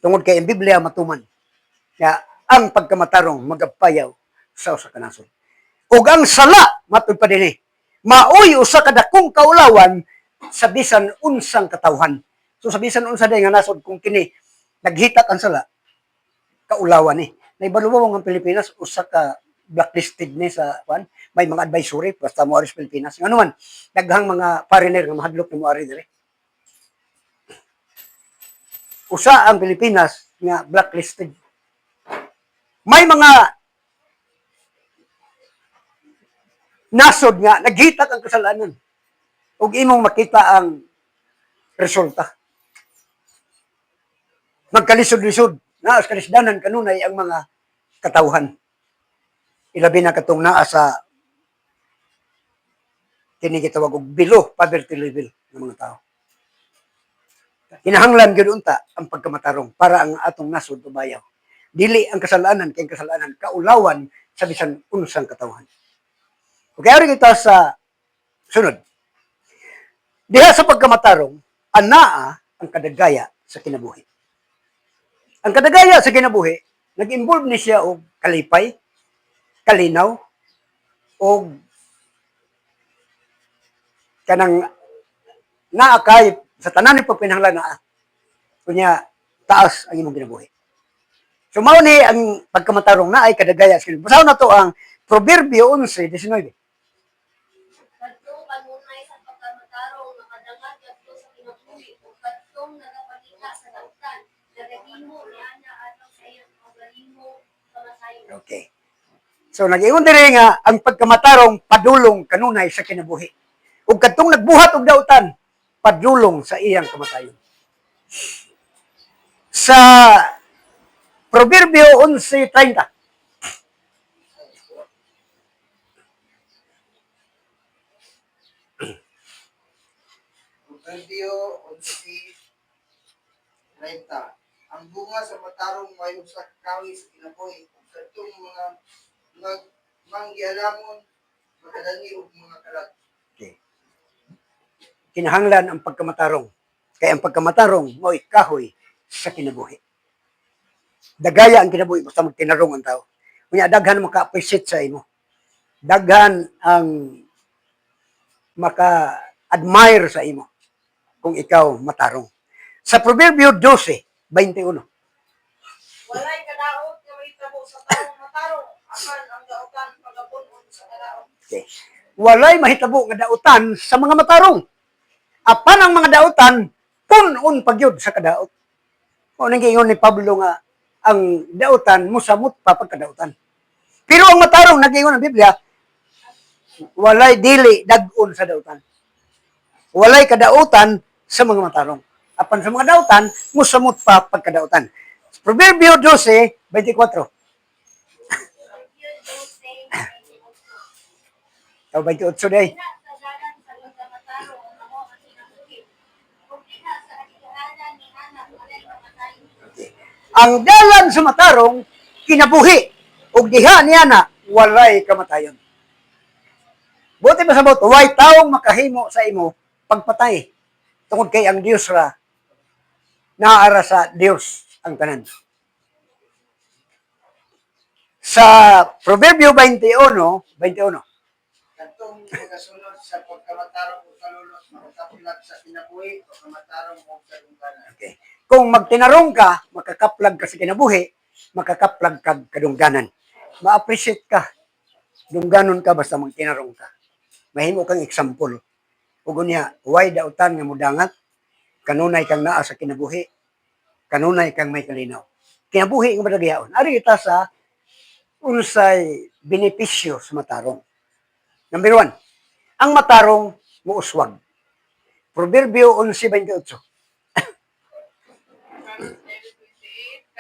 Tungod kay ang Biblia matuman nga ang pagkamatarong magapayaw sa usa ka nasod. Ug ang sala matud pa dinhi, maoy usa ka dakong kaulawan sa bisan unsang katawhan. So sa bisan unsa day nga nasod kung kini naghitak ang sala, kaulawan ni. Naibaluwang ang Pilipinas usa ka blacklisted ni sa kwan, may mga advisory basta mo sa Pilipinas. Ngano man daghang mga foreigner nga mahadlok ni mo ari dire. Usa ang Pilipinas nga blacklisted. May mga nasod nga naghitak ang kasalanan. Ug imong makita ang resulta. Magkalisod-lisod na sa kalisdanan kanunay ang mga katawhan. Ilabi na katong naa sa kini gitawag og below poverty level ng mga tao. Kinahanglan gyud unta ang pagkamatarong para ang atong nasod tubayaw. Dili ang kasalanan kay kasalanan kaulawan sa bisan unsang katawhan. Okay, ari kita sa sunod. Diha sa pagkamatarong, anaa ang kadagaya sa kinabuhi. Ang kadagaya sa kinabuhi, nag-involve ni siya og kalipay, kalinaw, og kanang naa kay sa tanan ni pagpinahanglan naa. Kunya taas ang imong kinabuhi. So mao ni ang pagkamatarong na ay kadagaya sa kinabuhi. Basaw na to ang Proverbio 11:19. Kadtong kanunay sa pagkamatarong nakadangat kadto sa kinabuhi ug kadtong nagapanika sa dautan nagahimo niana alang sa iyang magalimo kamasayon. Okay. So nag-ingon diri nga ang pagkamatarong padulong kanunay sa kinabuhi. Ug kadtong nagbuhat og dautan, padulong sa iyang kamatayon. Sa Proverbio 11:30. Proverbio 11:30. Ang bunga sa matarong may usa ka kawi sa kinabuhi ug kadtong mga manggialamon makadangi og mga kalag. Okay. Kinahanglan ang pagkamatarong. Kaya ang pagkamatarong mo kahoy sa kinabuhi. Dagaya ang kinabuhi basta magtinarong ang tao. Kunya daghan maka-appreciate sa imo. Daghan ang maka-admire sa imo kung ikaw matarong. Sa Proverbio 12:21. Walay kadaot nga mahitabo sa taong matarong apan ang daotan pagabun sa kadaot. Okay. Walay mahitabo nga dautan sa mga matarong. Apan ang mga dautan punon pagyud sa kadaot. O nang giingon ni Pablo nga ang dautan musamot pa pagkadautan. Pero ang matarong nag-ingon ang Biblia, walay dili dag-on sa dautan. Walay kadautan sa mga matarong. Apan sa mga dautan, musamot pa pagkadautan. Proverbio 12:24. O 28 day. Ang dalan sa matarong kinabuhi ug diha niya na walay kamatayon. Buti ba sabot, way taong makahimo sa imo pagpatay. Tungod kay ang Dios ra naara sa Dios ang tanan. Sa Proverbio 21:21. Kadtong magasunod sa pagkamatarong ug kalulot makakaplag sa kinabuhi ug kamatarong ug kadungganan. Okay. Kung magtinarong ka, makakaplag ka sa kinabuhi, makakaplag ka kadungganan. Ma-appreciate ka. Dungganon ka basta magtinarong ka. Mahimo kang example. Ug unya, way dautan nga mudangat, kanunay kang naa sa kinabuhi, kanunay kang may kalinaw. Kinabuhi nga madagyaon. Ari kita sa unsay benepisyo sa matarong. Number 1, ang matarong muuswag. Proverbio 11:28.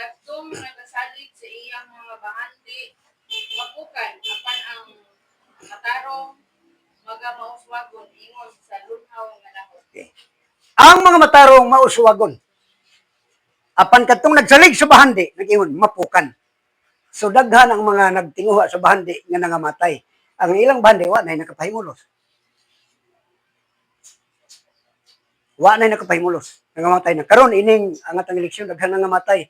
Kadtong nagasalig sa iyang mga bahandi mapukan apan ang matarong magamauswagon ingon sa lunhaw nga dahon. Okay. Ang mga matarong mauswagon. Apan kadtong nagsalig sa bahandi, nag-ingon mapukan. So daghan ang mga nagtinguha sa bahandi nga nangamatay. Ang ilang bahandi wa nay nakapahimulos. Wa nay nakapahimulos. nangamatay na. Karon ining ang atang eleksyon daghan nangamatay.